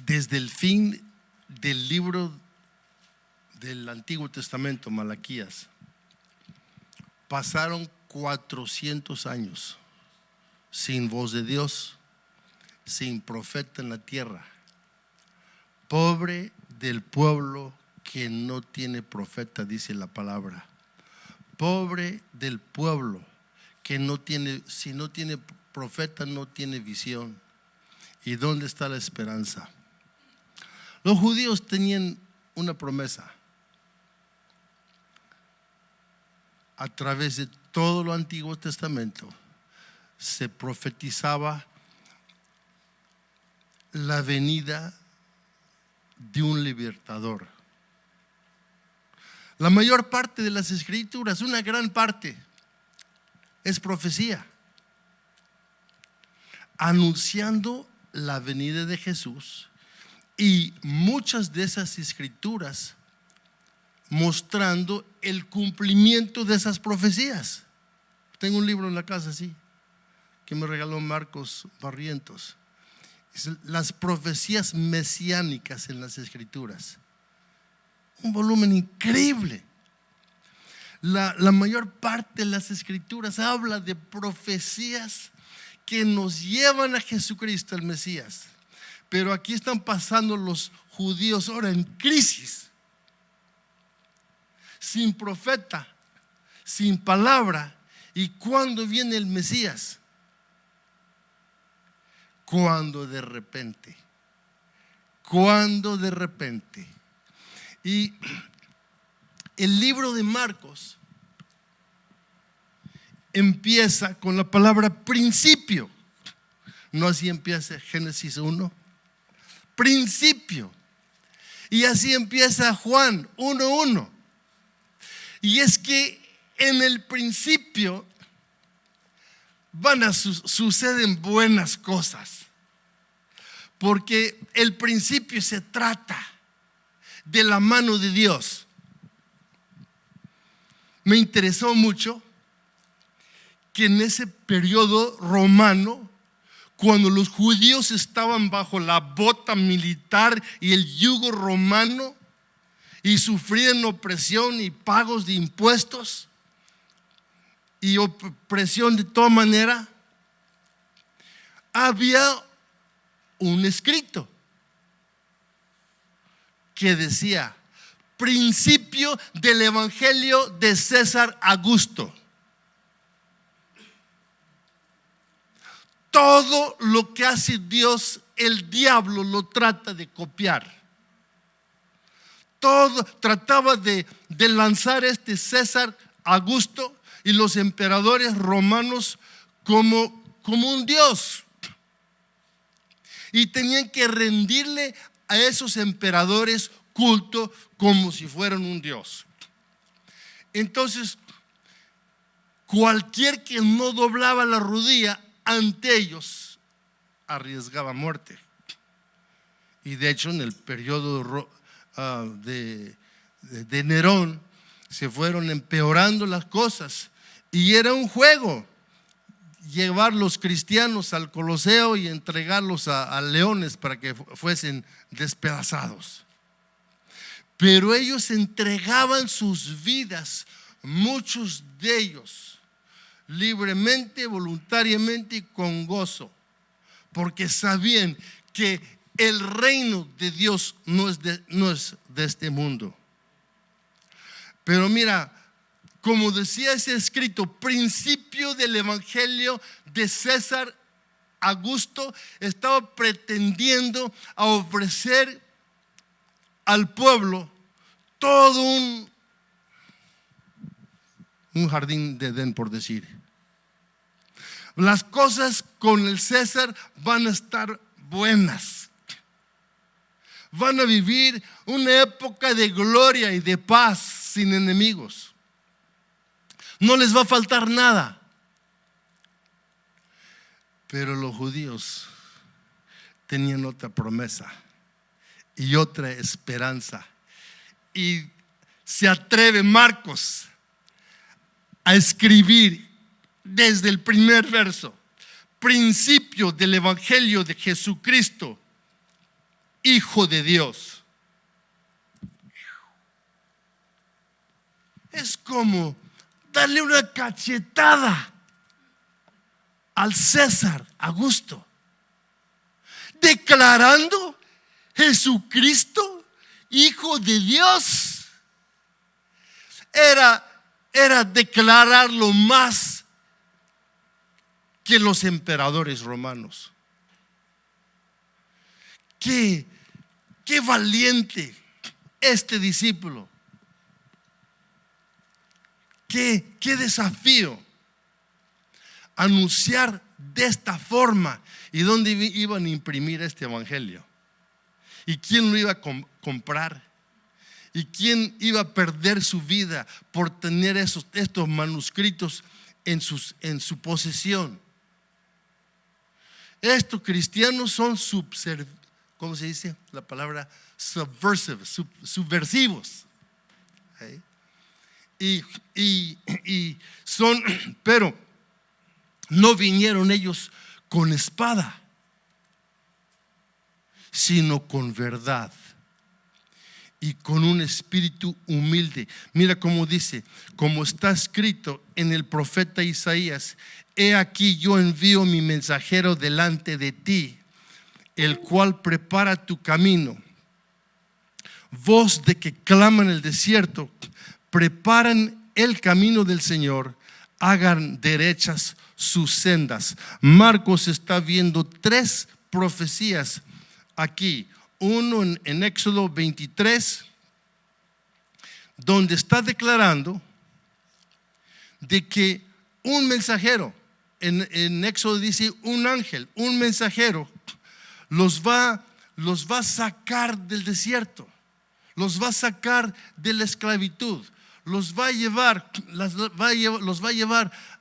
Desde el fin del libro del Antiguo Testamento, Malaquías, pasaron 400 años sin voz de Dios, sin profeta en la tierra. Pobre del pueblo que no tiene profeta, dice la palabra. Pobre del pueblo que no tiene, si no tiene profeta, no tiene visión. ¿Y dónde está la esperanza? Los judíos tenían una promesa. A través de todo lo Antiguo Testamento se profetizaba la venida de un libertador. La mayor parte de las escrituras, una gran parte, es profecía, anunciando la venida de Jesús, y muchas de esas escrituras mostrando el cumplimiento de esas profecías. Tengo un libro en la casa así, que me regaló Marcos Barrientos. Las profecías mesiánicas en las escrituras. Un volumen increíble. La mayor parte de las escrituras habla de profecías que nos llevan a Jesucristo, el Mesías. Pero aquí están pasando los judíos ahora en crisis, sin profeta, sin palabra. ¿Y cuándo viene el Mesías? Cuando de repente. Y el libro de Marcos empieza con la palabra principio. No así empieza Génesis 1. Principio. Y así empieza Juan 1:1. Y es que en el principio suceden buenas cosas, porque el principio se trata de la mano de Dios. Me interesó mucho que en ese periodo romano, cuando los judíos estaban bajo la bota militar y el yugo romano y sufrían opresión y pagos de impuestos y opresión de toda manera, había un escrito que decía: principio del Evangelio de César Augusto. Todo lo que hace Dios, el diablo lo trata de copiar. Todo trataba de lanzar César Augusto y los emperadores romanos como un dios. Y tenían que rendirle a esos emperadores culto como si fueran un dios. Entonces, cualquier que no doblaba la rodilla ante ellos arriesgaba muerte. Y de hecho, en el periodo de Nerón se fueron empeorando las cosas, y era un juego llevar los cristianos al Coloseo y entregarlos a leones para que fuesen despedazados. Pero ellos entregaban sus vidas, muchos de ellos, libremente, voluntariamente y con gozo, porque sabían que el reino de Dios no es de este mundo. Pero mira, como decía ese escrito, principio del Evangelio de César Augusto, estaba pretendiendo a ofrecer al pueblo todo un jardín de Edén, por decir. Las cosas con el César van a estar buenas. Van a vivir una época de gloria y de paz sin enemigos. No les va a faltar nada. Pero los judíos tenían otra promesa y otra esperanza. Y se atreve Marcos a escribir desde el primer verso: principio del Evangelio de Jesucristo, Hijo Hijo de Dios. Es como darle una cachetada al César Augusto, declarando Jesucristo Hijo de Dios. Era declararlo más que los emperadores romanos. Qué valiente este discípulo. Qué desafío anunciar de esta forma. ¿Y dónde iban a imprimir este evangelio? ¿Y quién lo iba a comprar? ¿Y quién iba a perder su vida por tener estos manuscritos en su posesión? Estos cristianos son ¿cómo se dice la palabra? Subversivos. ¿Okay? Y son, pero no vinieron ellos con espada, sino con verdad y con un espíritu humilde. Mira cómo dice, como está escrito en el profeta Isaías: he aquí yo envío mi mensajero delante de ti, el cual prepara tu camino. Voz de que clama en el desierto, preparan el camino del Señor, hagan derechas sus sendas. Marcos está viendo 3 profecías aquí. Uno en Éxodo 23, donde está declarando de que un mensajero, en Éxodo dice un ángel, un mensajero, los va a sacar del desierto, los va a sacar de la esclavitud, los va a llevar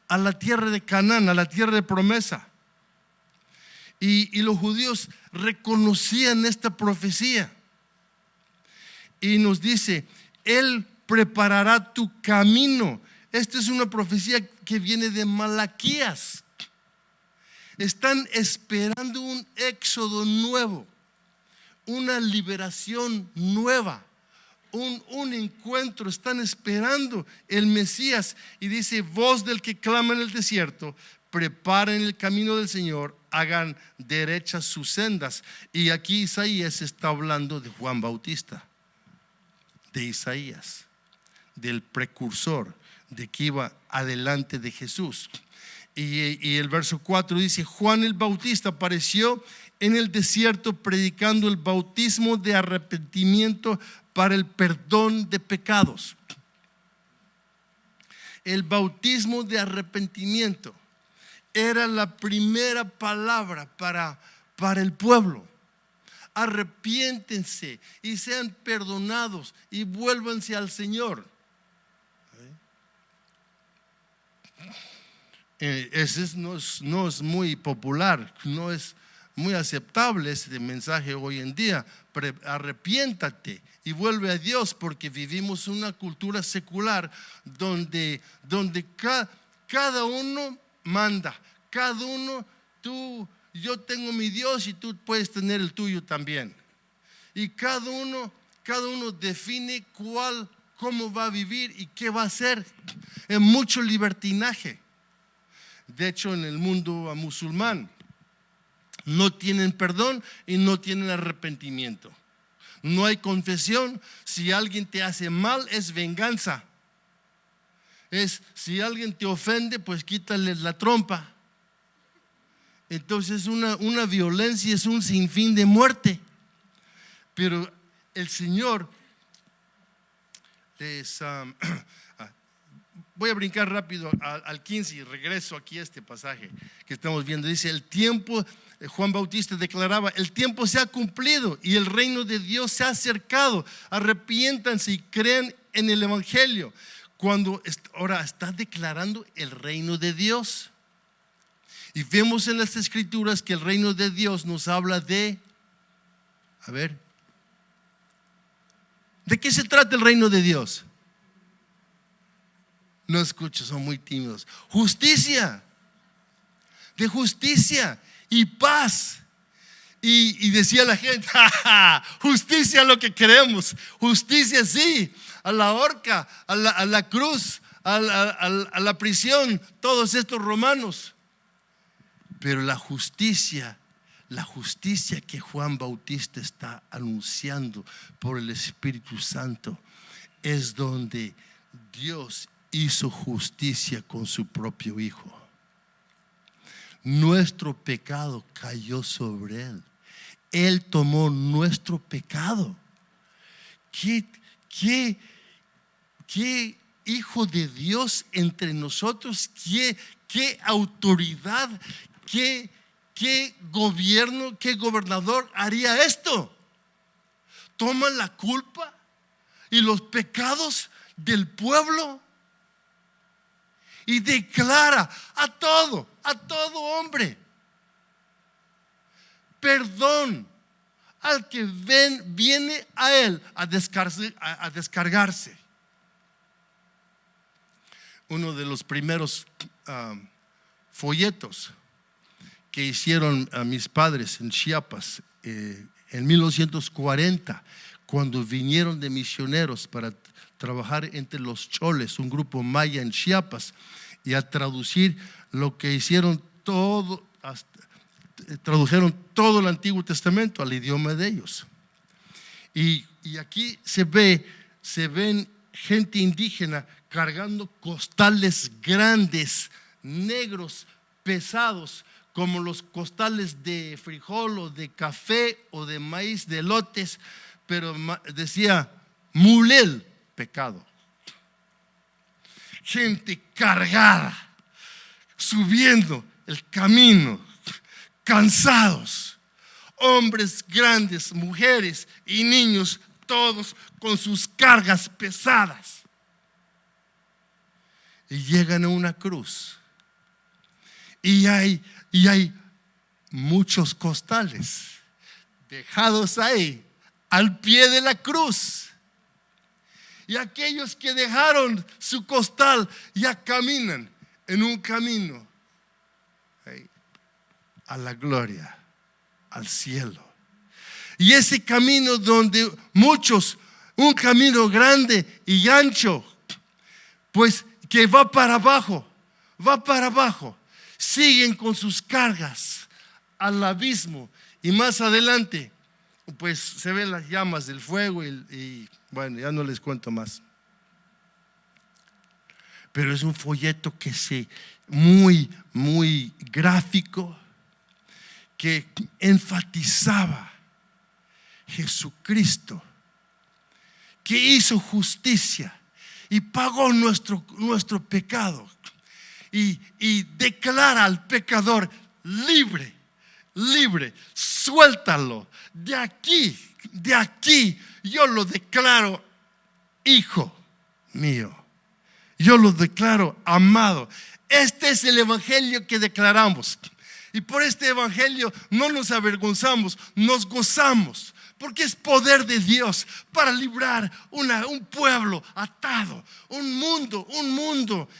a la tierra de Canaán, a la tierra de promesa. Y los judíos reconocían esta profecía. Y nos dice: Él preparará tu camino. Esta es una profecía que viene de Malaquías. Están esperando un éxodo nuevo, una liberación nueva, un encuentro. Están esperando el Mesías. Y dice: voz del que clama en el desierto, preparen el camino del Señor, hagan derechas sus sendas. Y aquí Isaías está hablando de Juan Bautista, de Isaías, del precursor, de que iba adelante de Jesús. Y el verso 4 dice: Juan el Bautista apareció en el desierto predicando el bautismo de arrepentimiento para el perdón de pecados. El bautismo de arrepentimiento era la primera palabra para el pueblo. Arrepiéntense y sean perdonados y vuélvanse al Señor. Ese no es muy popular, no es muy aceptable ese mensaje hoy en día. Arrepiéntate y vuelve a Dios, porque vivimos una cultura secular donde cada uno manda, cada uno, yo tengo mi Dios y tú puedes tener el tuyo también. Y cada uno define cómo va a vivir y qué va a hacer. Es mucho libertinaje. De hecho, en el mundo musulmán no tienen perdón y no tienen arrepentimiento. No hay confesión. Si alguien te hace mal, es venganza. Si alguien te ofende, pues quítale la trompa. Entonces una violencia, es un sinfín de muerte. Pero el Señor voy a brincar rápido al 15 y regreso aquí a este pasaje que estamos viendo. Dice: el tiempo, Juan Bautista declaraba, el tiempo se ha cumplido y el reino de Dios se ha acercado. Arrepiéntanse y crean en el evangelio. Ahora está declarando el reino de Dios. Y vemos en las escrituras que el reino de Dios nos habla ¿de qué se trata el reino de Dios? No escucho, son muy tímidos. Justicia, de justicia y paz. Y decía la gente: ¡ja, ja! Justicia es lo que queremos, justicia sí, a la horca, a la cruz, a la prisión, todos estos romanos. Pero la justicia que Juan Bautista está anunciando por el Espíritu Santo, es donde Dios hizo justicia con su propio Hijo. Nuestro pecado cayó sobre Él. Él tomó nuestro pecado. ¿Qué Hijo de Dios entre nosotros? ¿Qué autoridad? ¿Qué gobierno, qué gobernador haría esto? Toma la culpa y los pecados del pueblo y declara a todo hombre perdón al que viene a Él a descargarse. Uno de los primeros folletos que hicieron a mis padres en Chiapas en 1940, cuando vinieron de misioneros para trabajar entre los choles, un grupo maya en Chiapas, y a traducir lo que hicieron tradujeron todo el Antiguo Testamento al idioma de ellos. Y aquí se ven gente indígena cargando costales grandes, negros, pesados, como los costales de frijol o de café o de maíz, de elotes, pero decía mulel, pecado. Gente cargada, subiendo el camino, cansados, hombres grandes, mujeres y niños, todos con sus cargas pesadas. Y llegan a una cruz y hay muchos costales dejados ahí al pie de la cruz. Y aquellos que dejaron su costal ya caminan en un camino a la gloria, al cielo. Y ese camino donde muchos, un camino grande y ancho, pues que va para abajo, siguen con sus cargas al abismo, y más adelante pues se ven las llamas del fuego y bueno, ya no les cuento más. Pero es un folleto muy gráfico, que enfatizaba Jesucristo, que hizo justicia y pagó nuestro pecado, y declara al pecador libre, suéltalo. De aquí yo lo declaro hijo mío, yo lo declaro amado. Este es el evangelio que declaramos, y por este evangelio no nos avergonzamos, nos gozamos, porque es poder de Dios para librar un pueblo atado, un mundo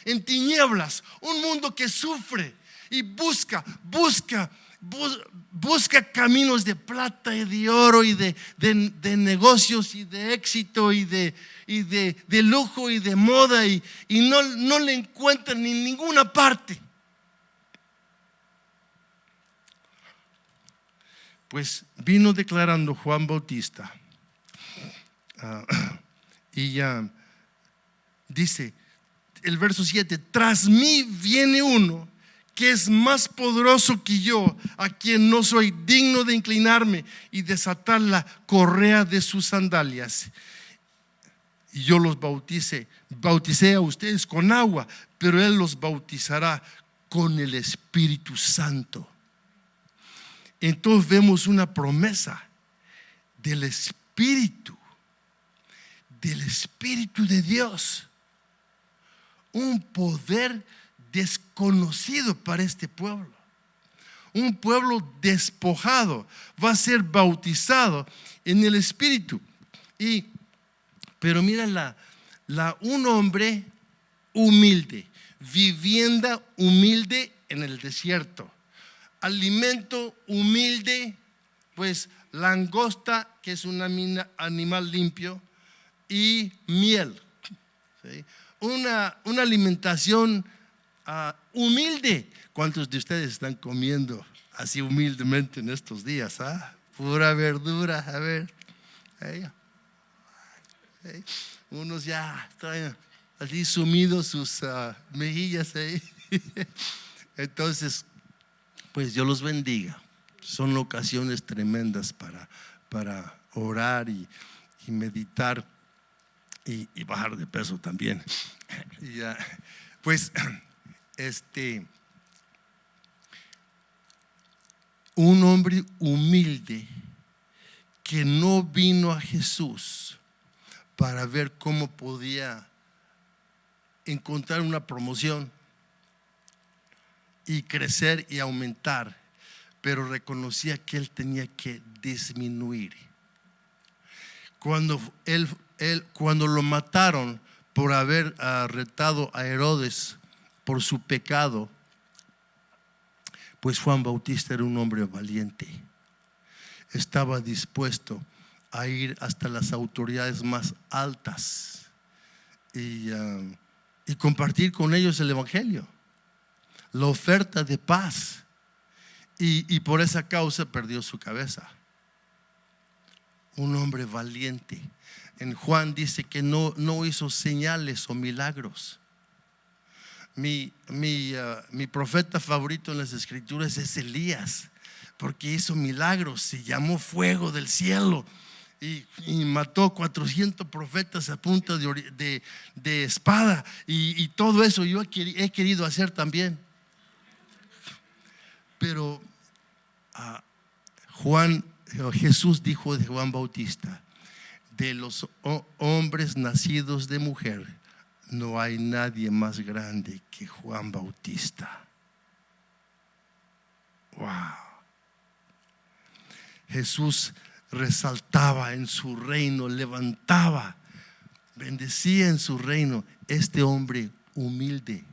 en tinieblas, un mundo que sufre y busca caminos de plata y de oro y de negocios y de éxito y de lujo y de moda, y no le encuentran en ninguna parte. Pues vino declarando Juan Bautista, y dice el verso 7: tras mí viene uno que es más poderoso que yo, a quien no soy digno de inclinarme y desatar la correa de sus sandalias. Y yo los bauticé a ustedes con agua, pero Él los bautizará con el Espíritu Santo. Entonces vemos una promesa del Espíritu de Dios, un poder desconocido para este pueblo. Un pueblo despojado va a ser bautizado en el Espíritu. Pero mira, un hombre humilde, vivienda humilde en el desierto, alimento humilde pues langosta, que es un animal limpio, y miel. ¿Sí? Una alimentación humilde. ¿Cuántos de ustedes están comiendo así humildemente en estos días? Pura verdura, a ver. Unos ya traen así sumidos sus mejillas ahí. Entonces, pues Dios los bendiga. Son ocasiones tremendas para orar y meditar y bajar de peso también. Pues un hombre humilde que no vino a Jesús para ver cómo podía encontrar una promoción y crecer y aumentar, pero reconocía que él tenía que disminuir. Cuando lo mataron por haber retado a Herodes por su pecado, pues Juan Bautista era un hombre valiente. Estaba dispuesto a ir hasta las autoridades más altas y compartir con ellos el evangelio, la oferta de paz, y por esa causa perdió su cabeza. Un hombre valiente. En Juan dice que no hizo señales o milagros. Mi profeta favorito en las escrituras es Elías, porque hizo milagros, se llamó fuego del cielo y mató 400 profetas a punta de espada, y todo eso yo he querido hacer también. Pero Jesús dijo de Juan Bautista: de los hombres nacidos de mujer, no hay nadie más grande que Juan Bautista. Wow. Jesús resaltaba en su reino, levantaba, bendecía en su reino este hombre humilde,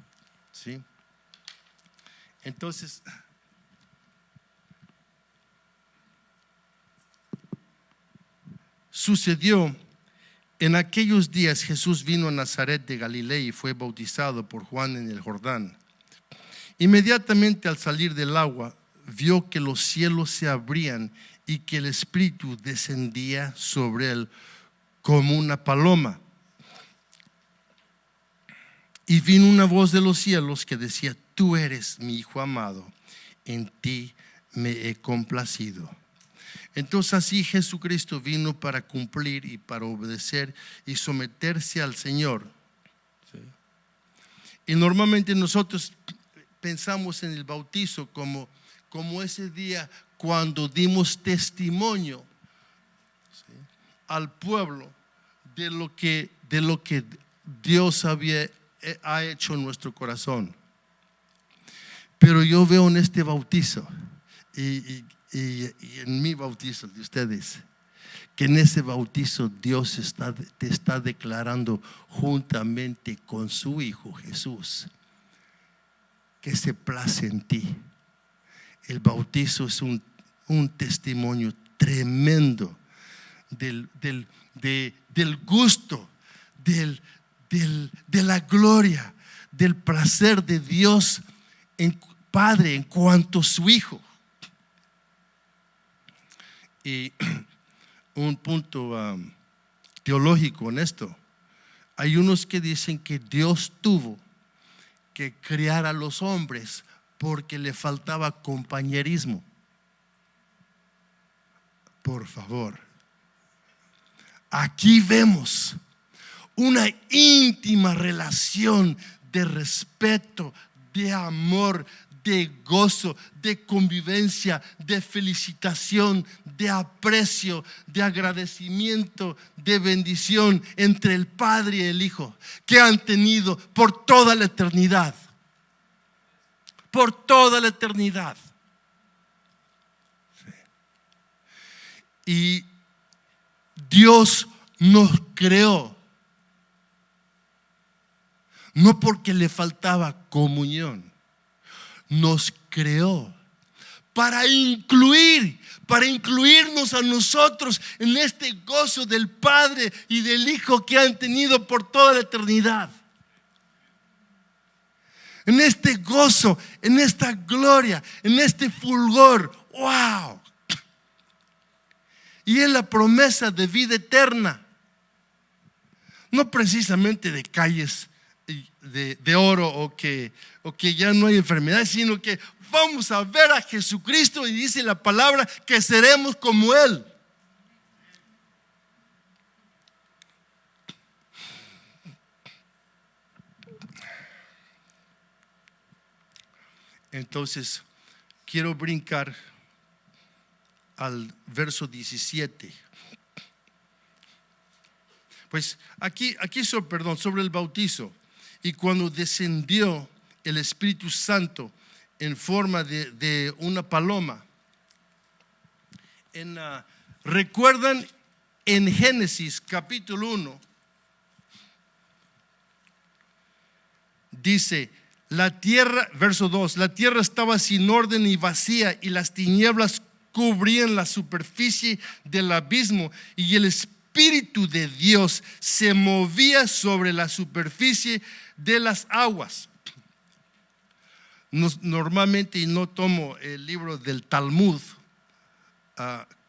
¿sí? Entonces, sucedió en aquellos días, Jesús vino a Nazaret de Galilea y fue bautizado por Juan en el Jordán. Inmediatamente al salir del agua, vio que los cielos se abrían y que el Espíritu descendía sobre él como una paloma. Y vino una voz de los cielos que decía: tú eres mi Hijo amado, en ti me he complacido. Entonces así Jesucristo vino para cumplir y para obedecer y someterse al Señor. ¿Sí? Y normalmente nosotros pensamos en el bautizo como ese día cuando dimos testimonio, ¿sí?, al pueblo de lo que Dios ha hecho en nuestro corazón. Pero yo veo en este bautizo y en mi bautizo de ustedes, que en ese bautizo Dios te está declarando juntamente con su Hijo Jesús que se place en ti. El bautizo es un testimonio tremendo del gusto, de la gloria, del placer de Dios Padre en cuanto a su Hijo. Y un punto teológico en esto: hay unos que dicen que Dios tuvo que crear a los hombres porque le faltaba compañerismo. Por favor, aquí vemos una íntima relación de respeto, de amor, de gozo, de convivencia, de felicitación, de aprecio, de agradecimiento, de bendición entre el Padre y el Hijo, que han tenido por toda la eternidad. Por toda la eternidad. Sí. Y Dios nos creó no porque le faltaba comunión. Nos creó para incluirnos a nosotros en este gozo del Padre y del Hijo que han tenido por toda la eternidad. En este gozo, en esta gloria, en este fulgor. ¡Wow! Y es la promesa de vida eterna. No precisamente de calles de oro o que ya no hay enfermedad, sino que vamos a ver a Jesucristo y dice la palabra que seremos como Él. Entonces, quiero brincar al verso 17. Pues aquí sobre el bautizo. Y cuando descendió el Espíritu Santo en forma de una paloma. ¿Recuerdan en Génesis capítulo 1? Dice, la tierra, verso 2, la tierra estaba sin orden y vacía, y las tinieblas cubrían la superficie del abismo, y el Espíritu de Dios se movía sobre la superficie de las aguas. Normalmente no tomo el libro del Talmud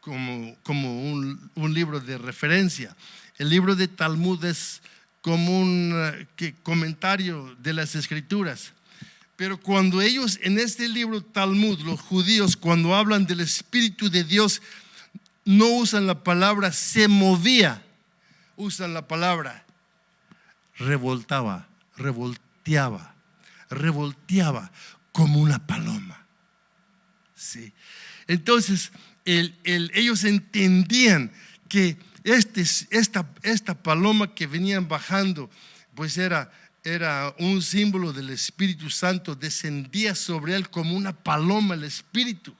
como un libro de referencia. El libro de Talmud es como un comentario de las Escrituras. Pero cuando ellos en este libro Talmud, los judíos, cuando hablan del Espíritu de Dios, no usan la palabra se movía, usan la palabra revolteaba como una paloma. Sí. Entonces ellos entendían que esta paloma que venían bajando, pues era un símbolo del Espíritu Santo. Descendía sobre él como una paloma el Espíritu.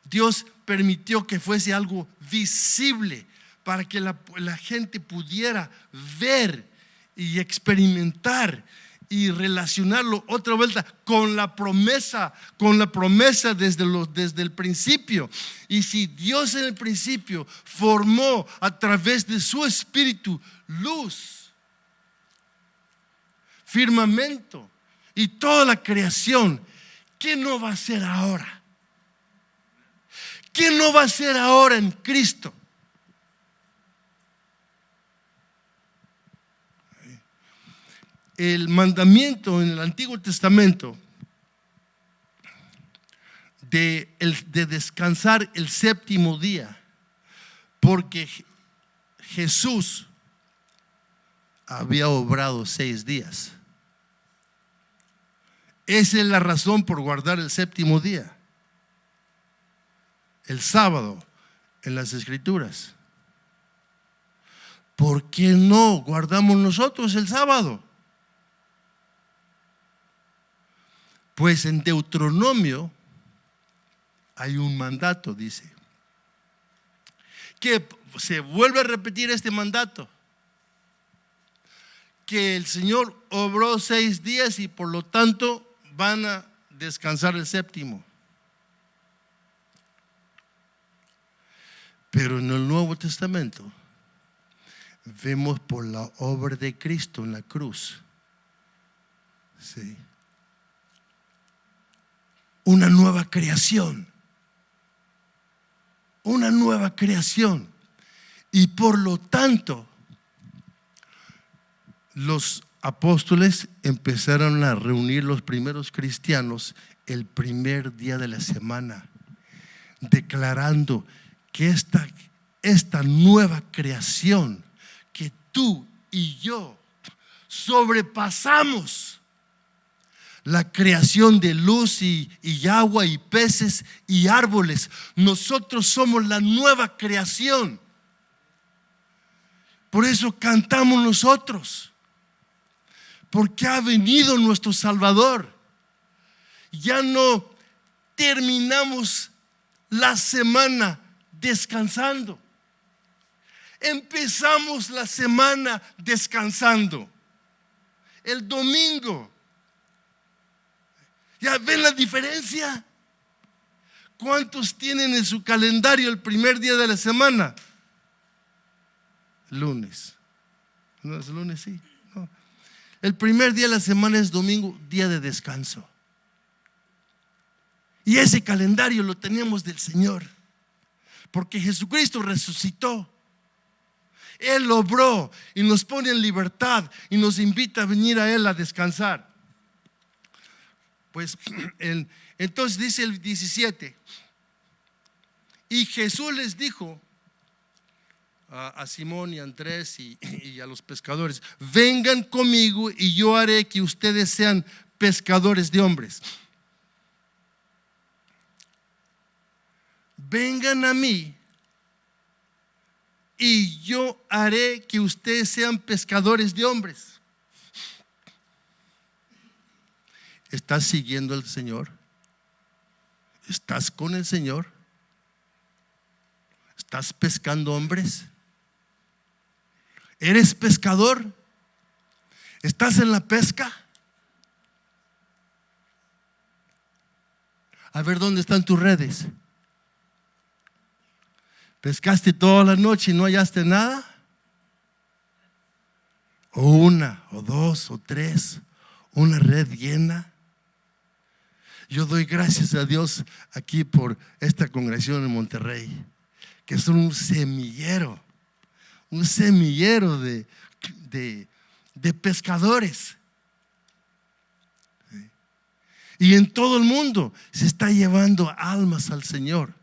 Dios permitió que fuese algo visible para que la gente pudiera ver y experimentar y relacionarlo otra vuelta con la promesa desde el principio. Y si Dios en el principio formó a través de su Espíritu luz, firmamento y toda la creación, ¿qué no va a hacer ahora? ¿Qué no va a hacer ahora en Cristo? El mandamiento en el Antiguo Testamento de descansar el séptimo día, porque Jesús había obrado 6 días. Esa es la razón por guardar el séptimo día, el sábado en las Escrituras. ¿Por qué no guardamos nosotros el sábado? Pues en Deuteronomio hay un mandato, dice, que se vuelve a repetir este mandato, que el Señor obró 6 días y por lo tanto van a descansar el séptimo. Pero en el Nuevo Testamento vemos por la obra de Cristo en la cruz, sí, una nueva creación. Una nueva creación. Y por lo tanto, los apóstoles empezaron a reunir los primeros cristianos el primer día de la semana, declarando que esta nueva creación que tú y yo sobrepasamos la creación de luz y agua y peces y árboles. Nosotros somos la nueva creación. Por eso cantamos nosotros, porque ha venido nuestro Salvador. Ya no terminamos la semana descansando. Empezamos la semana descansando el domingo. ¿Ya ven la diferencia? ¿Cuántos tienen en su calendario el primer día de la semana? Lunes. ¿No es lunes? Sí. No. El primer día de la semana es domingo, día de descanso. Y ese calendario lo tenemos del Señor, porque Jesucristo resucitó. Él obró y nos pone en libertad y nos invita a venir a Él a descansar. Pues entonces dice el 17: y Jesús les dijo a Simón y a Andrés y a los pescadores: vengan conmigo y yo haré que ustedes sean pescadores de hombres. Vengan a mí y yo haré que ustedes sean pescadores de hombres. ¿Estás siguiendo al Señor? ¿Estás con el Señor? ¿Estás pescando hombres? ¿Eres pescador? ¿Estás en la pesca? A ver, ¿dónde están tus redes? ¿Pescaste toda la noche y no hallaste nada? O una, o dos, o tres, una red llena. Yo doy gracias a Dios aquí por esta congregación en Monterrey, que son un semillero de pescadores. Y en todo el mundo se está llevando almas al Señor.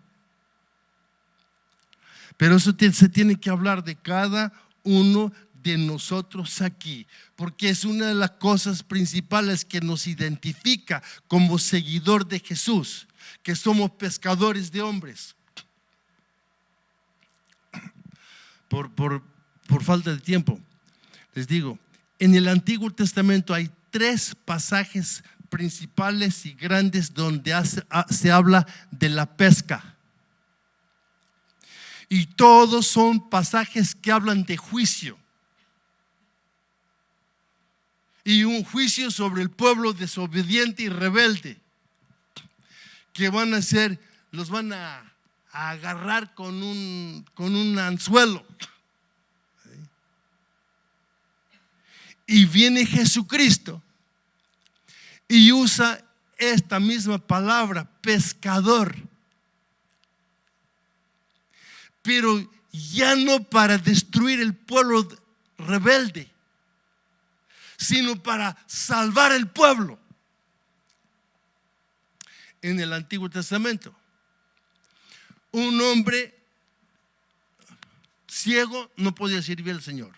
Pero eso se tiene que hablar de cada uno de nosotros aquí, porque es una de las cosas principales que nos identifica como seguidor de Jesús, que somos pescadores de hombres. Por falta de tiempo, les digo, en el Antiguo Testamento hay 3 pasajes principales y grandes donde se habla de la pesca. Y todos son pasajes que hablan de juicio. Y un juicio sobre el pueblo desobediente y rebelde, que los van a agarrar con un anzuelo. Y viene Jesucristo y usa esta misma palabra, pescador. Pero ya no para destruir el pueblo rebelde, sino para salvar el pueblo. En el Antiguo Testamento, un hombre ciego no podía servir al Señor.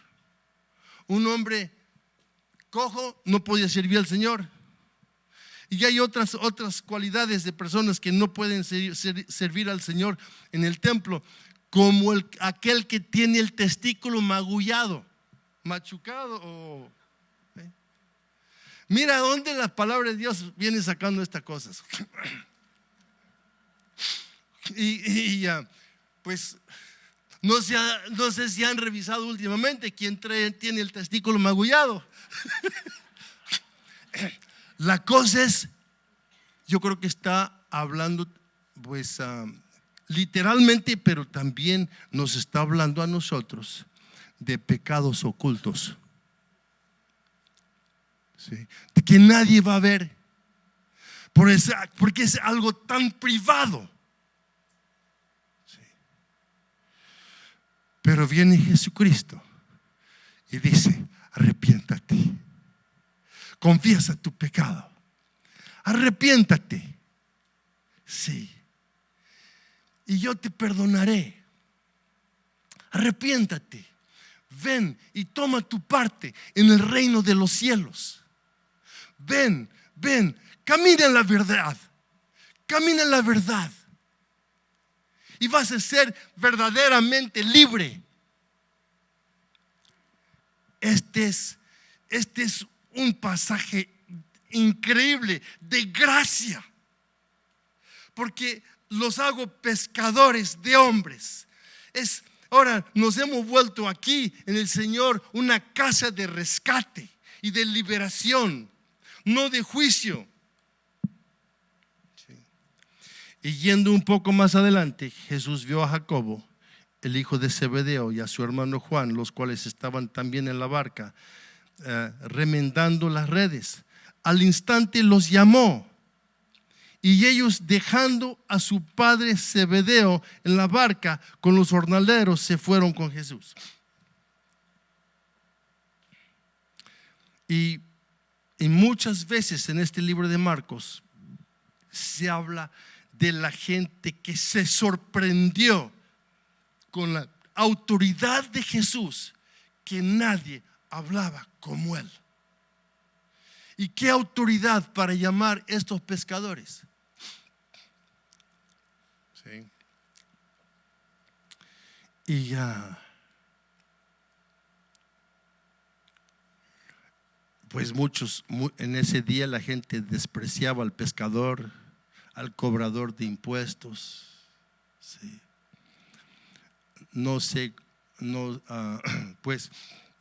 Un hombre cojo no podía servir al Señor. Y hay otras cualidades de personas que no pueden servir al Señor en el templo, como aquel que tiene el testículo magullado, machucado. Mira dónde la palabra de Dios viene sacando estas cosas. Pues no sé si han revisado últimamente quién tiene el testículo magullado. La cosa es, yo creo que está hablando pues literalmente, pero también nos está hablando a nosotros de pecados ocultos, ¿sí? De que nadie va a ver, porque es algo tan privado, ¿sí? Pero viene Jesucristo y dice: arrepiéntate, confiesa tu pecado, arrepiéntate, sí, y yo te perdonaré. Arrepiéntate, ven y toma tu parte en el reino de los cielos. Ven, camina en la verdad, camina en la verdad, y vas a ser verdaderamente libre. Este es un pasaje increíble de gracia, porque los hago pescadores de hombres. Ahora nos hemos vuelto aquí en el Señor una casa de rescate y de liberación, no de juicio. Y yendo un poco más adelante, Jesús vio a Jacobo, el hijo de Zebedeo, y a su hermano Juan, los cuales estaban también en la barca, remendando las redes. Al instante los llamó, y ellos, dejando a su padre Zebedeo en la barca con los jornaleros, se fueron con Jesús. Y muchas veces en este libro de Marcos se habla de la gente que se sorprendió con la autoridad de Jesús, que nadie hablaba como él. ¿Y qué autoridad para llamar estos pescadores? Sí. Y pues en ese día la gente despreciaba al pescador, al cobrador de impuestos. Sí. No sé, pues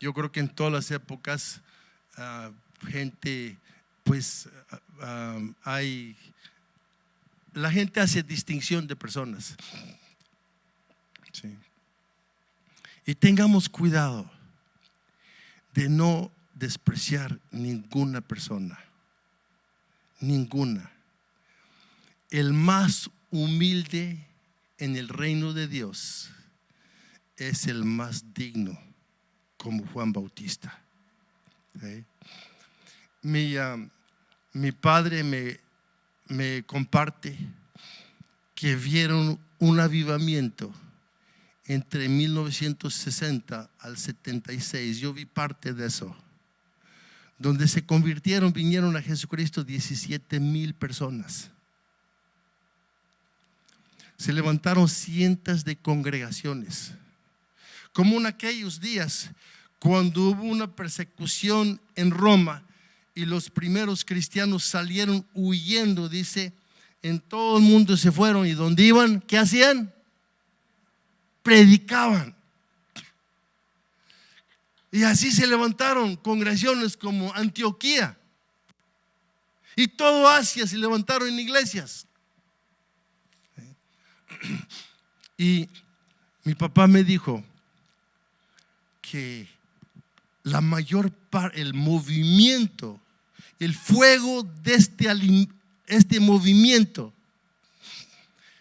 yo creo que en todas las épocas gente, pues la gente hace distinción de personas. Sí. Y tengamos cuidado de no despreciar ninguna persona, ninguna. El más humilde en el reino de Dios es el más digno, como Juan Bautista. ¿Sí? Mi padre me comparte que vieron un avivamiento entre 1960 al 76. Yo vi parte de eso, donde se vinieron a Jesucristo 17,000 personas. Se levantaron cientos de congregaciones, como en aquellos días cuando hubo una persecución en Roma y los primeros cristianos salieron huyendo. Dice, en todo el mundo se fueron, y donde iban, ¿qué hacían? Predicaban. Y así se levantaron congregaciones como Antioquía, y todo Asia se levantaron en iglesias. Y mi papá me dijo que la mayor parte, el movimiento, el fuego de este movimiento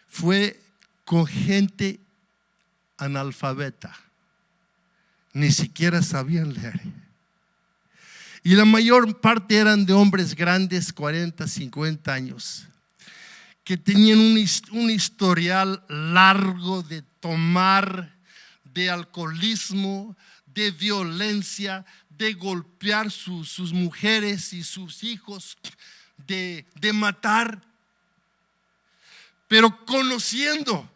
fue con gente analfabeta, ni siquiera sabían leer. Y la mayor parte eran de hombres grandes, 40, 50 años, que tenían un historial largo de tomar, de alcoholismo, de violencia, de golpear sus mujeres y sus hijos, de matar. Pero conociendo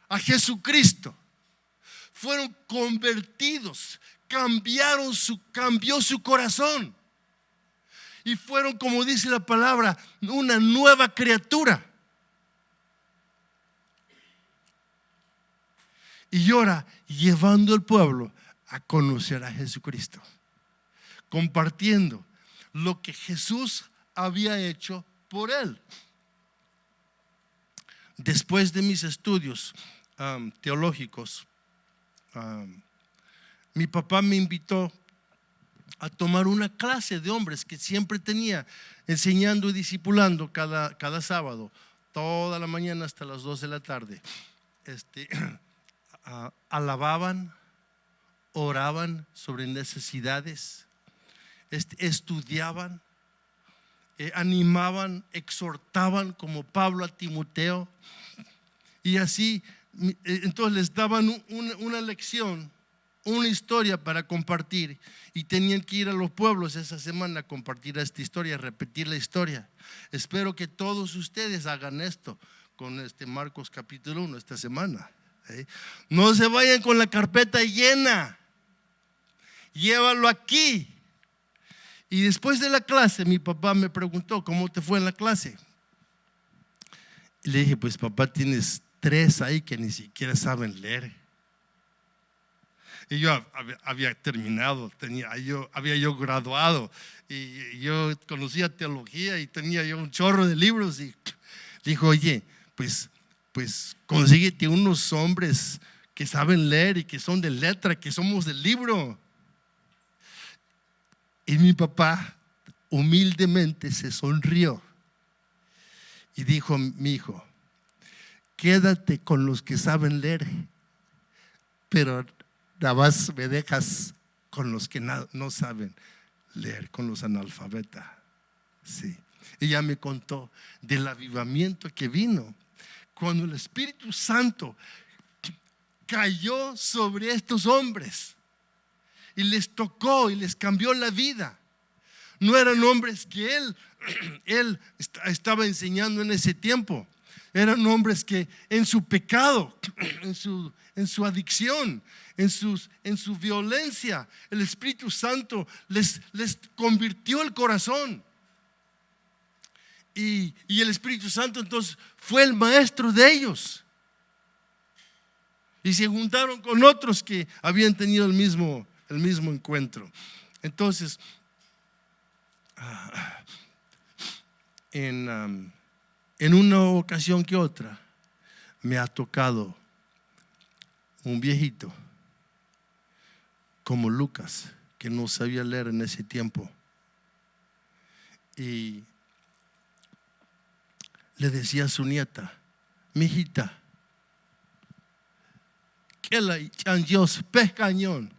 a Jesucristo, fueron convertidos, cambió su corazón, y fueron, como dice la palabra, una nueva criatura. Y ahora llevando al pueblo a conocer a Jesucristo, compartiendo lo que Jesús había hecho por él. Después de mis estudios teológicos, mi papá me invitó a tomar una clase de hombres que siempre tenía, enseñando y discipulando cada sábado, toda la mañana hasta las 2 de la tarde. Alababan, oraban sobre necesidades, estudiaban, animaban, exhortaban, como Pablo a Timoteo. Y así, entonces les daban una lección, una historia para compartir, y tenían que ir a los pueblos esa semana a compartir esta historia, a repetir la historia. Espero que todos ustedes hagan esto con Marcos capítulo 1 esta semana. No se vayan con la carpeta llena, llévalo aquí. Y después de la clase, mi papá me preguntó, ¿cómo te fue en la clase? Y le dije, pues papá, tienes 3 ahí que ni siquiera saben leer. Y yo había terminado, había yo graduado, y yo conocía teología y tenía yo un chorro de libros. Y dijo, oye, pues consíguete unos hombres que saben leer y que son de letra, que somos del libro. Y mi papá humildemente se sonrió y dijo: mi hijo, quédate con los que saben leer, pero nada más me dejas con los que no saben leer, con los analfabetas. Sí. Ella me contó del avivamiento que vino cuando el Espíritu Santo cayó sobre estos hombres y les tocó y les cambió la vida. No eran hombres que él estaba enseñando en ese tiempo. Eran hombres que en su pecado, en su adicción, en su violencia, el Espíritu Santo les convirtió el corazón. Y el Espíritu Santo entonces fue el maestro de ellos. Y se juntaron con otros que habían tenido el mismo encuentro. Entonces, en una ocasión que otra, me ha tocado un viejito como Lucas, que no sabía leer en ese tiempo. Y le decía a su nieta: mijita, que la Dios pescañón,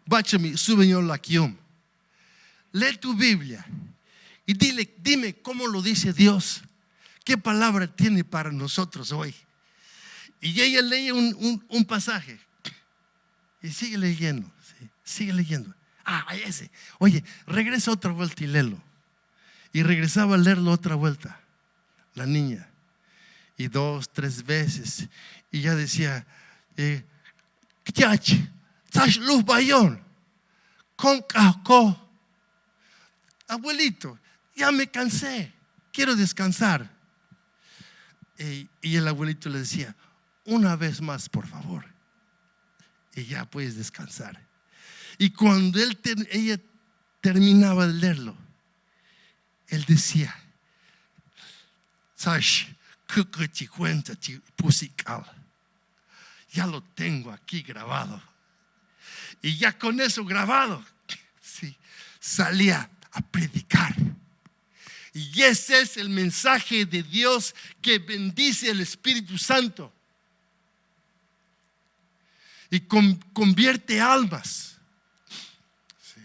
báchame, subeñón la quium. Lee tu Biblia y dime cómo lo dice Dios, qué palabra tiene para nosotros hoy. Y ella lee un pasaje y sigue leyendo, ¿sí? Sigue leyendo. Ese. Oye, regresa otra vuelta y léelo. Y regresaba a leerlo otra vuelta la niña, y 2, 3 veces, y ya decía: luz bayón con casco. Abuelito, ya me cansé, quiero descansar. Y el abuelito le decía: una vez más, por favor, y ya puedes descansar. Y cuando ella terminaba de leerlo, él decía: ya lo tengo aquí grabado. Y ya con eso grabado, sí, salía a predicar. Y ese es el mensaje de Dios que bendice el Espíritu Santo y convierte almas. Sí.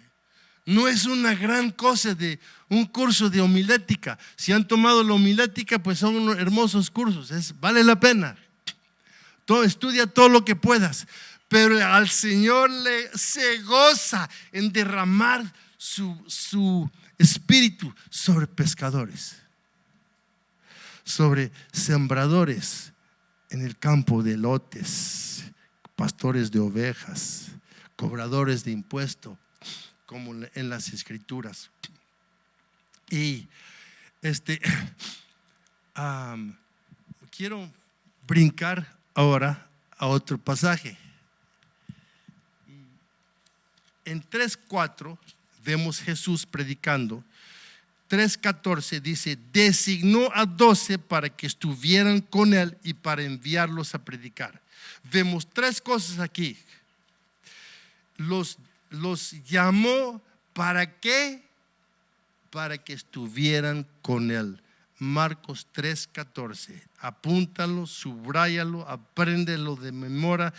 No es una gran cosa de un curso de homilética. Si han tomado la homilética, pues son unos hermosos cursos. Vale la pena. Estudia todo lo que puedas. Pero al Señor se goza en derramar su espíritu sobre pescadores, sobre sembradores en el campo de lotes, pastores de ovejas, cobradores de impuestos, como en las Escrituras. Y quiero brincar ahora a otro pasaje. En 3:4 vemos Jesús predicando. 3:14 dice: designó a 12 para que estuvieran con él y para enviarlos a predicar. Vemos 3 cosas aquí. Los llamó, ¿para qué? Para que estuvieran con él. Marcos 3:14. Apúntalo, subráyalo, apréndelo de memoria,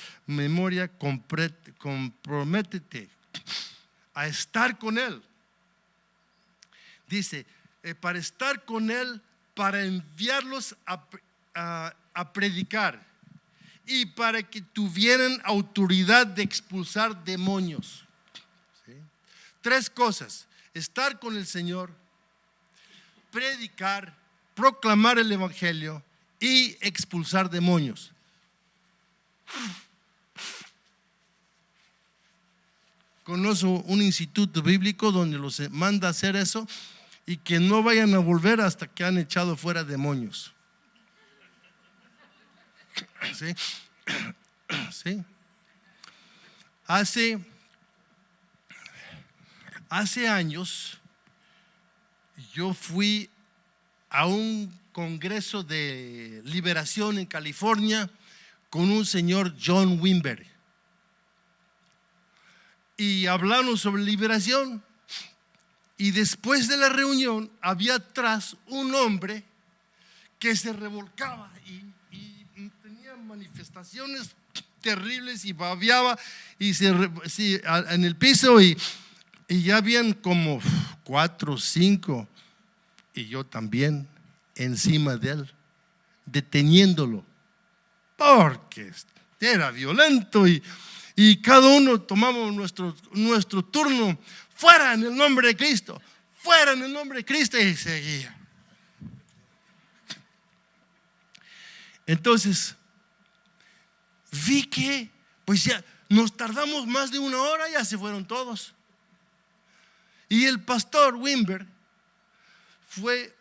comprométete a estar con él. Dice, para estar con él, para enviarlos a predicar y para que tuvieran autoridad de expulsar demonios. ¿Sí? 3 cosas: estar con el Señor, predicar, proclamar el evangelio y expulsar demonios. Conozco un instituto bíblico donde los manda a hacer eso y que no vayan a volver hasta que han echado fuera demonios. ¿Sí? ¿Sí? Hace años yo fui a un congreso de liberación en California con un señor John Wimber. Y hablamos sobre liberación. Y después de la reunión había atrás un hombre que se revolcaba y tenía manifestaciones terribles y babeaba en el piso y ya habían como 4 o 5 y yo también encima de él, deteniéndolo porque era violento y cada uno tomamos nuestro turno. Fuera en el nombre de Cristo, fuera en el nombre de Cristo, y seguía. Entonces vi que pues ya nos tardamos más de 1 hora, ya se fueron todos. Y el pastor Wimber fue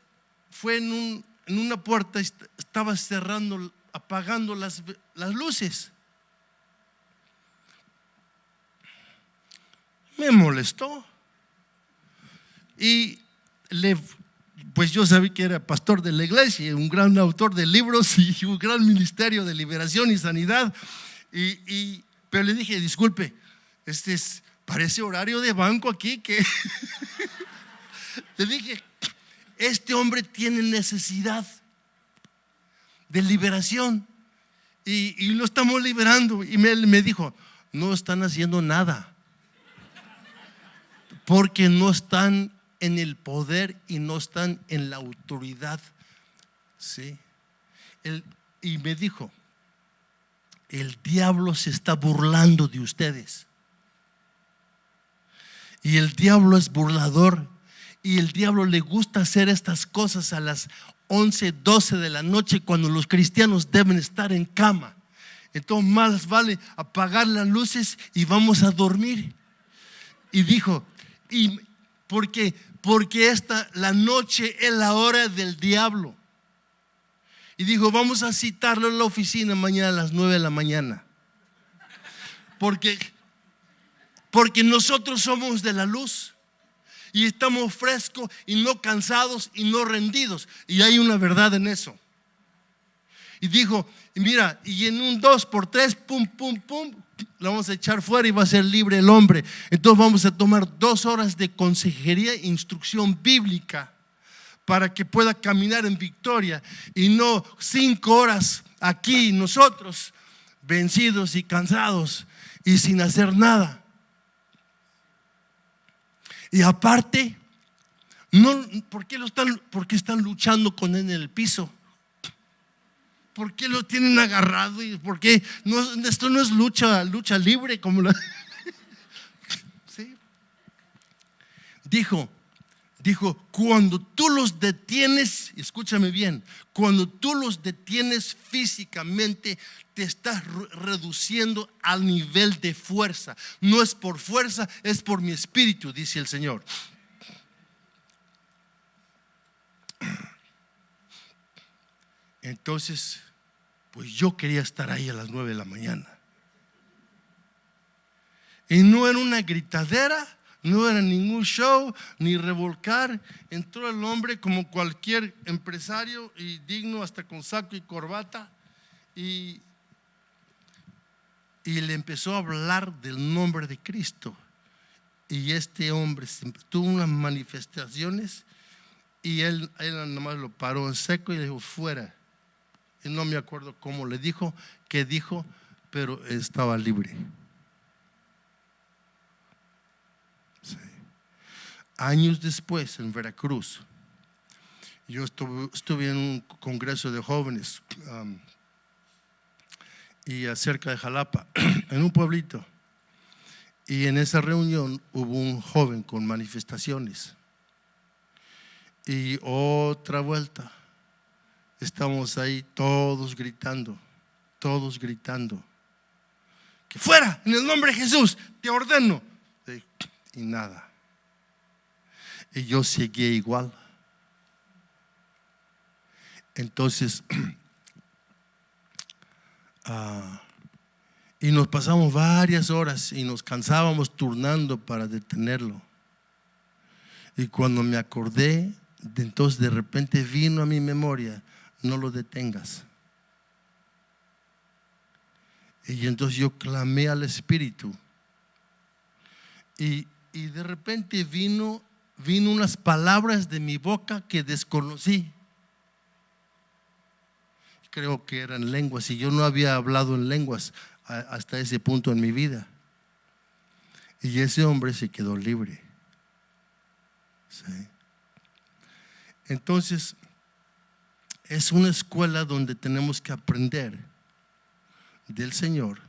en una puerta, estaba cerrando, apagando las luces. Me molestó y pues yo sabía que era pastor de la iglesia, un gran autor de libros y un gran ministerio de liberación y sanidad, pero le dije, disculpe, parece horario de banco aquí que le dije, este hombre tiene necesidad de liberación y lo estamos liberando. Y me dijo, no están haciendo nada porque no están en el poder y no están en la autoridad. ¿Sí? Y me dijo, el diablo se está burlando de ustedes. Y el diablo es burlador. Y el diablo le gusta hacer estas cosas a las 11, 12 de la noche cuando los cristianos deben estar en cama. Entonces más vale apagar las luces y vamos a dormir. Y dijo, porque la noche es la hora del diablo. Y dijo, vamos a citarlo en la oficina mañana a las 9 de la mañana. Porque nosotros somos de la luz y estamos frescos y no cansados y no rendidos. Y hay una verdad en eso. Y dijo, mira, y en un 2x3, pum, pum, pum, lo vamos a echar fuera y va a ser libre el hombre. Entonces vamos a tomar 2 horas de consejería e instrucción bíblica para que pueda caminar en victoria y no 5 horas aquí nosotros vencidos y cansados y sin hacer nada. Y aparte, ¿por qué están luchando con él en el piso? ¿Por qué lo tienen agarrado? ¿Y por qué esto no es lucha libre como la ¿sí? Dijo, cuando tú los detienes, escúchame bien, cuando tú los detienes físicamente, te estás reduciendo al nivel de fuerza. No es por fuerza, es por mi espíritu, dice el Señor. Entonces, pues yo quería estar ahí a las 9 de la mañana. Y no era una gritadera, no era ningún show, ni revolcar. Entró el hombre como cualquier empresario y digno, hasta con saco y corbata, y le empezó a hablar del nombre de Cristo. Y este hombre tuvo unas manifestaciones y él nomás lo paró en seco y le dijo, fuera. Y no me acuerdo cómo le dijo, qué dijo, pero estaba libre. Sí. Años después, en Veracruz, yo estuve en un congreso de jóvenes y cerca de Jalapa, en un pueblito. Y en esa reunión hubo un joven con manifestaciones. Y otra vuelta, estamos ahí todos gritando, que fuera, en el nombre de Jesús, te ordeno. Y nada. Y yo seguía igual. Entonces, y nos pasamos varias horas y nos cansábamos turnando para detenerlo. Y cuando me acordé Entonces de repente vino a mi memoria: no lo detengas. Y entonces yo clamé al Espíritu, y de repente vino unas palabras de mi boca que desconocí. Creo que eran lenguas, y yo no había hablado en lenguas hasta ese punto en mi vida. Y ese hombre se quedó libre. ¿Sí? Entonces, es una escuela donde tenemos que aprender del Señor,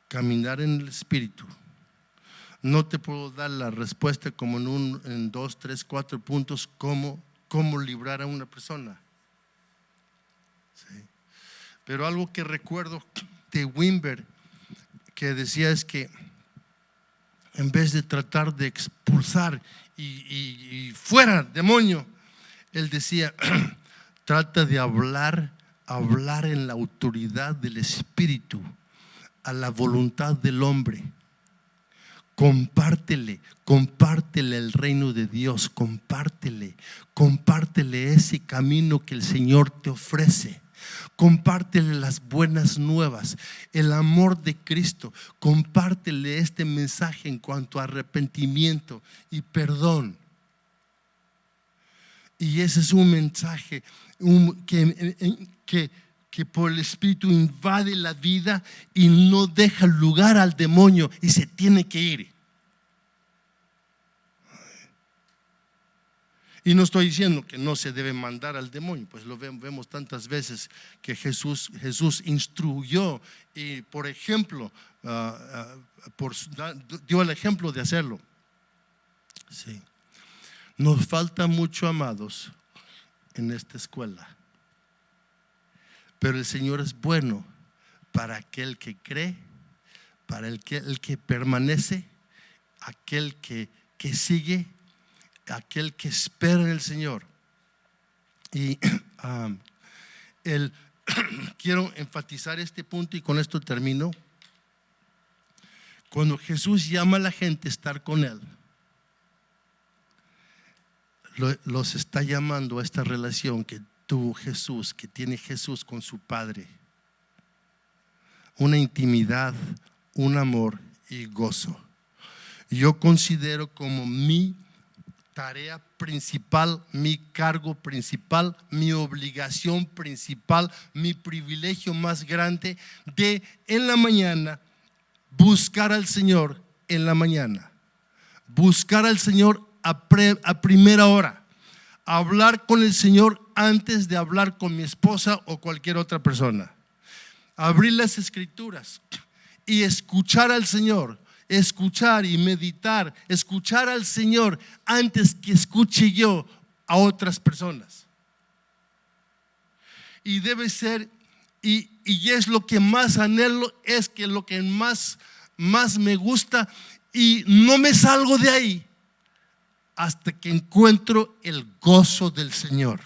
caminar en el Espíritu. No te puedo dar la respuesta como en 2, 3, 4 puntos cómo librar a una persona. ¿Sí? Pero algo que recuerdo de Wimber que decía es que en vez de tratar de expulsar y fuera demonio, él decía: trata de hablar en la autoridad del Espíritu a la voluntad del hombre. Compártele el reino de Dios, compártele ese camino que el Señor te ofrece. Compártele las buenas nuevas, el amor de Cristo. Compártele este mensaje en cuanto a arrepentimiento y perdón. Y ese es un mensaje que por el Espíritu invade la vida y no deja lugar al demonio, y se tiene que ir. Y no estoy diciendo que no se debe mandar al demonio, pues lo vemos tantas veces que Jesús instruyó y, por ejemplo, dio el ejemplo de hacerlo. Sí. Nos falta mucho, amados, en esta escuela. Pero el Señor es bueno para aquel que cree, para el que permanece, aquel que sigue, aquel que espera en el Señor. Y quiero enfatizar este punto, y con esto termino. Cuando Jesús llama a la gente a estar con Él, los está llamando a esta relación que tuvo Jesús, que tiene Jesús con su Padre. Una intimidad, un amor y gozo. Yo considero como mi tarea principal, mi cargo principal, mi obligación principal, mi privilegio más grande de en la mañana buscar al Señor en la mañana. Buscar al Señor a primera hora. Hablar con el Señor antes de hablar con mi esposa o cualquier otra persona. Abrir las Escrituras y escuchar al Señor. Escuchar y meditar, escuchar al Señor antes que escuche yo a otras personas. Y debe ser, y es lo que más anhelo, es que lo que más me gusta, y no me salgo de ahí hasta que encuentro el gozo del Señor.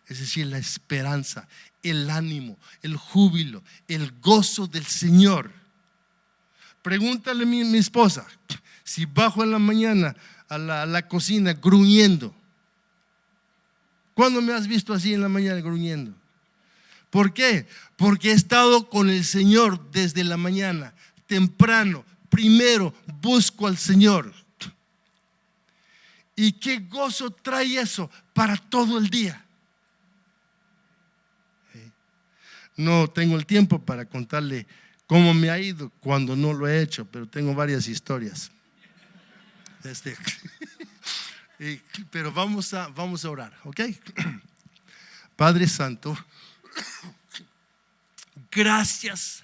Es decir, la esperanza, el ánimo, el júbilo, el gozo del Señor. Pregúntale a mi esposa si bajo en la mañana a la cocina gruñendo. ¿Cuándo me has visto así en la mañana gruñendo? ¿Por qué? Porque he estado con el Señor desde la mañana, temprano. Primero busco al Señor. ¿Y qué gozo trae eso para todo el día? No tengo el tiempo para contarle cómo me ha ido cuando no lo he hecho, pero tengo varias historias. Pero vamos a orar, ¿ok? Padre Santo, gracias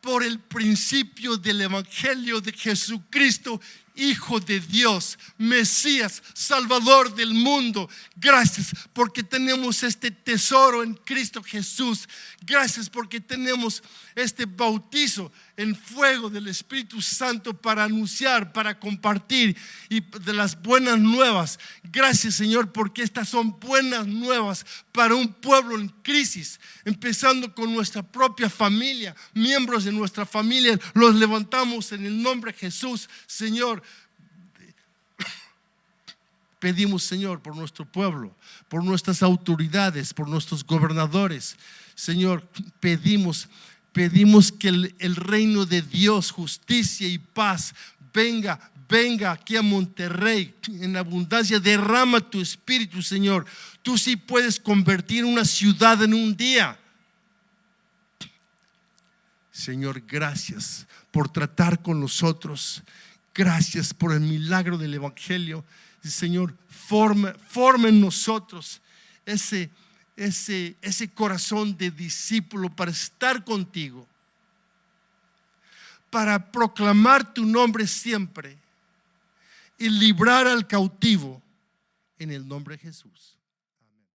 por el principio del Evangelio de Jesucristo, Hijo de Dios, Mesías, Salvador del mundo. Gracias porque tenemos este tesoro en Cristo Jesús. Gracias porque tenemos este bautizo en fuego del Espíritu Santo para anunciar, para compartir y de las buenas nuevas. Gracias, Señor, porque estas son buenas nuevas para un pueblo en crisis, empezando con nuestra propia familia, miembros de nuestra familia. Los levantamos en el nombre de Jesús, Señor. Pedimos, Señor, por nuestro pueblo, por nuestras autoridades, por nuestros gobernadores. Señor, pedimos que el reino de Dios, justicia y paz venga aquí a Monterrey en abundancia. Derrama tu espíritu, Señor. Tú sí puedes convertir una ciudad en un día. Señor, gracias por tratar con nosotros. Gracias por el milagro del evangelio. Señor, forma en nosotros ese corazón de discípulo para estar contigo, para proclamar tu nombre siempre y librar al cautivo en el nombre de Jesús.